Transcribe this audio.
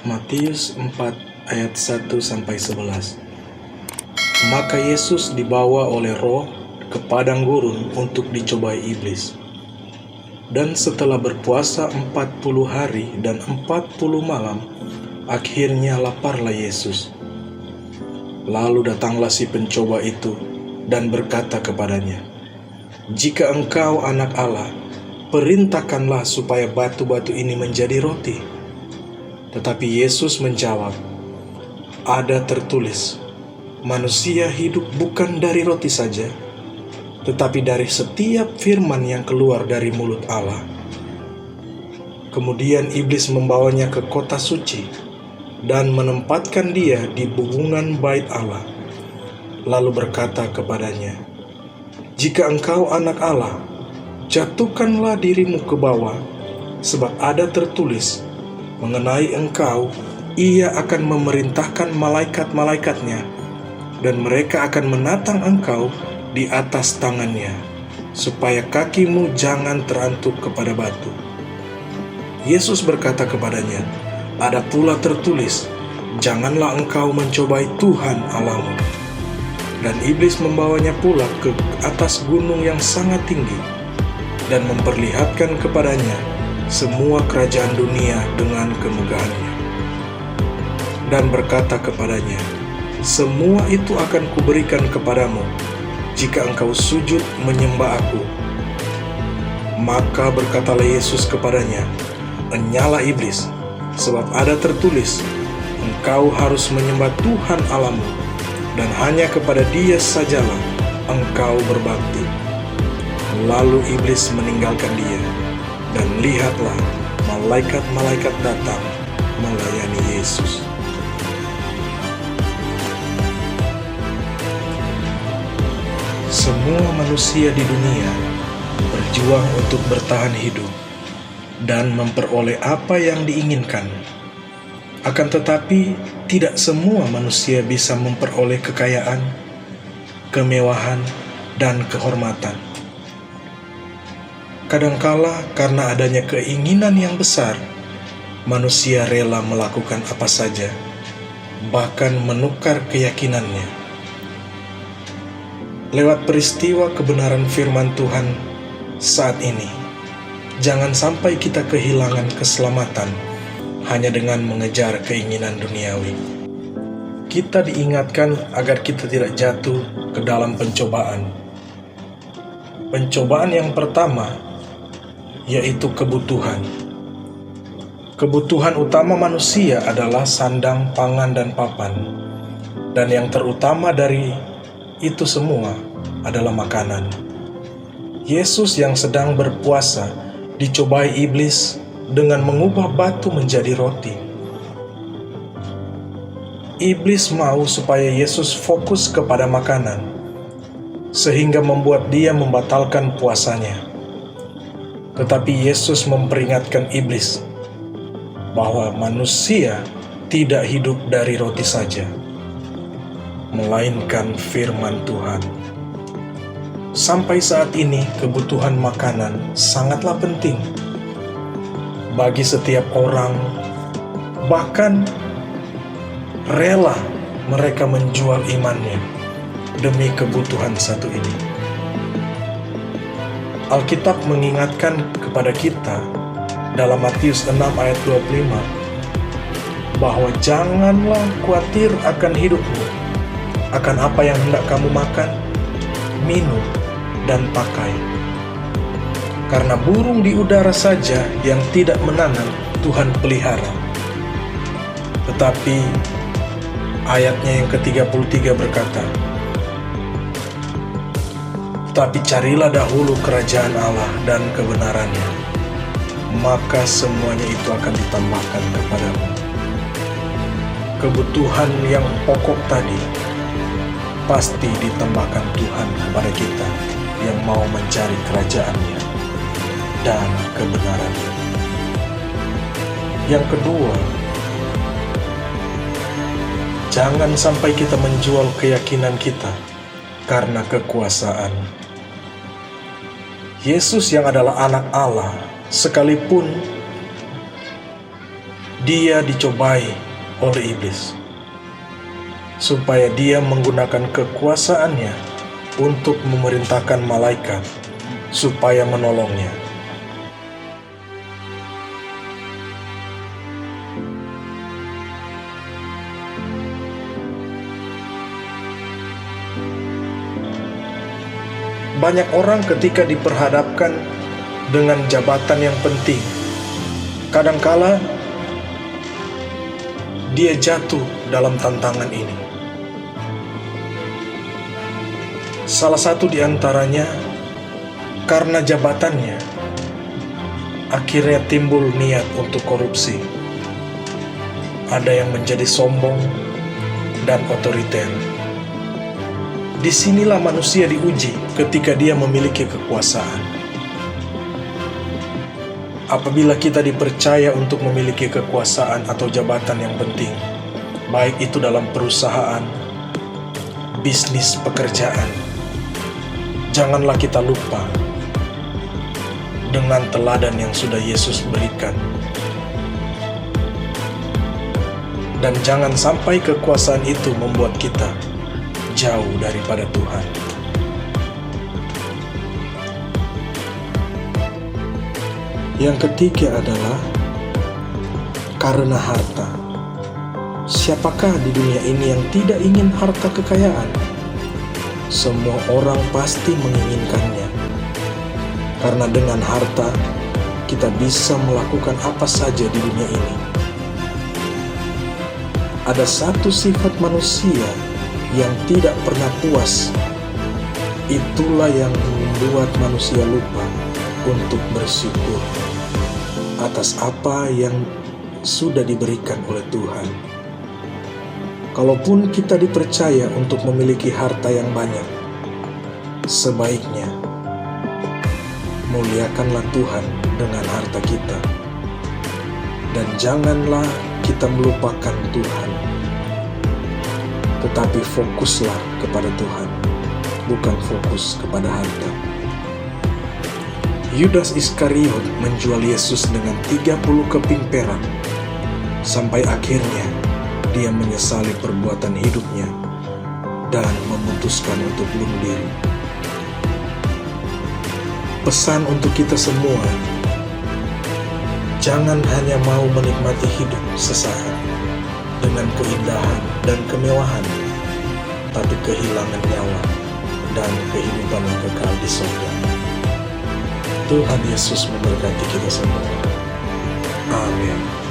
Matius 4 ayat 1-11. Maka Yesus dibawa oleh Roh ke padang gurun untuk dicobai iblis. Dan setelah berpuasa 40 hari dan 40 malam, akhirnya laparlah Yesus. Lalu datanglah si pencoba itu dan berkata kepadanya, "Jika engkau anak Allah, perintahkanlah supaya batu-batu ini menjadi roti." Tetapi Yesus menjawab, "Ada tertulis, manusia hidup bukan dari roti saja, tetapi dari setiap firman yang keluar dari mulut Allah." Kemudian iblis membawanya ke kota suci dan menempatkan dia di bumbungan bait Allah. Lalu berkata kepadanya, "Jika engkau anak Allah, jatuhkanlah dirimu ke bawah, sebab ada tertulis, mengenai engkau, ia akan memerintahkan malaikat-malaikatnya, dan mereka akan menatang engkau di atas tangannya, supaya kakimu jangan terantuk kepada batu." Yesus berkata kepadanya, "Ada pula tertulis, janganlah engkau mencobai Tuhan Allahmu." Dan iblis membawanya pula ke atas gunung yang sangat tinggi, dan memperlihatkan kepadanya semua kerajaan dunia dengan kemegahannya. Dan berkata kepadanya, "Semua itu akan kuberikan kepadamu, jika engkau sujud menyembah aku." Maka berkatalah Yesus kepadanya, "Enyalah iblis, sebab ada tertulis, engkau harus menyembah Tuhan Allahmu, dan hanya kepada Dia sajalah engkau berbakti." Lalu iblis meninggalkan dia. Dan lihatlah, malaikat-malaikat datang melayani Yesus. Semua manusia di dunia berjuang untuk bertahan hidup dan memperoleh apa yang diinginkan. Akan tetapi, tidak semua manusia bisa memperoleh kekayaan, kemewahan, dan kehormatan. Kadangkala karena adanya keinginan yang besar, manusia rela melakukan apa saja, bahkan menukar keyakinannya. Lewat peristiwa kebenaran firman Tuhan saat ini, jangan sampai kita kehilangan keselamatan hanya dengan mengejar keinginan duniawi. Kita diingatkan agar kita tidak jatuh ke dalam pencobaan. Pencobaan yang pertama yaitu kebutuhan. Kebutuhan utama manusia adalah sandang, pangan, dan papan. Dan yang terutama dari itu semua adalah makanan. Yesus yang sedang berpuasa dicobai iblis dengan mengubah batu menjadi roti. Iblis mau supaya Yesus fokus kepada makanan, sehingga membuat dia membatalkan puasanya. Tetapi Yesus memperingatkan iblis bahwa manusia tidak hidup dari roti saja, melainkan firman Tuhan. Sampai saat ini, kebutuhan makanan sangatlah penting bagi setiap orang, bahkan rela mereka menjual imannya demi kebutuhan satu ini. Alkitab mengingatkan kepada kita dalam Matius 6 ayat 25 bahwa janganlah khawatir akan hidupmu, akan apa yang hendak kamu makan, minum, dan pakai. Karena burung di udara saja yang tidak menanam Tuhan pelihara. Tetapi ayatnya yang ke-33 berkata, "Tapi carilah dahulu kerajaan Allah dan kebenarannya, maka semuanya itu akan ditambahkan kepadamu." Kebutuhan yang pokok tadi pasti ditambahkan Tuhan kepada kita yang mau mencari kerajaan-Nya dan kebenarannya. Yang kedua, jangan sampai kita menjual keyakinan kita karena kekuasaan. Yesus yang adalah anak Allah, sekalipun dia dicobai oleh iblis, supaya dia menggunakan kekuasaannya untuk memerintahkan malaikat supaya menolongnya. Banyak orang ketika diperhadapkan dengan jabatan yang penting, kadangkala dia jatuh dalam tantangan ini. Salah satu di antaranya karena jabatannya, akhirnya timbul niat untuk korupsi. Ada yang menjadi sombong dan otoriter. Disinilah manusia diuji ketika dia memiliki kekuasaan. Apabila kita dipercaya untuk memiliki kekuasaan atau jabatan yang penting, baik itu dalam perusahaan, bisnis, pekerjaan, janganlah kita lupa dengan teladan yang sudah Yesus berikan. Dan jangan sampai kekuasaan itu membuat kita jauh daripada Tuhan. Yang ketiga adalah karena harta. Siapakah di dunia ini yang tidak ingin harta kekayaan? Semua orang pasti menginginkannya. Karena dengan harta, kita bisa melakukan apa saja di dunia ini. Ada satu sifat manusia yang tidak pernah puas. Itulah yang membuat manusia lupa untuk bersyukur atas apa yang sudah diberikan oleh Tuhan. Kalaupun kita dipercaya untuk memiliki harta yang banyak, sebaiknya muliakanlah Tuhan dengan harta kita. Dan janganlah kita melupakan Tuhan, tetapi fokuslah kepada Tuhan, bukan fokus kepada harta. Yudas Iskariot menjual Yesus dengan 30 keping perak, sampai akhirnya dia menyesali perbuatan hidupnya dan memutuskan untuk bunuh diri. Pesan untuk kita semua, jangan hanya mau menikmati hidup sesaat dengan keindahan dan kemewahan, tapi kehilangan nyawa dan kehidupan yang kekal di surga. Tuhan Yesus memberkati kita semua. Amin.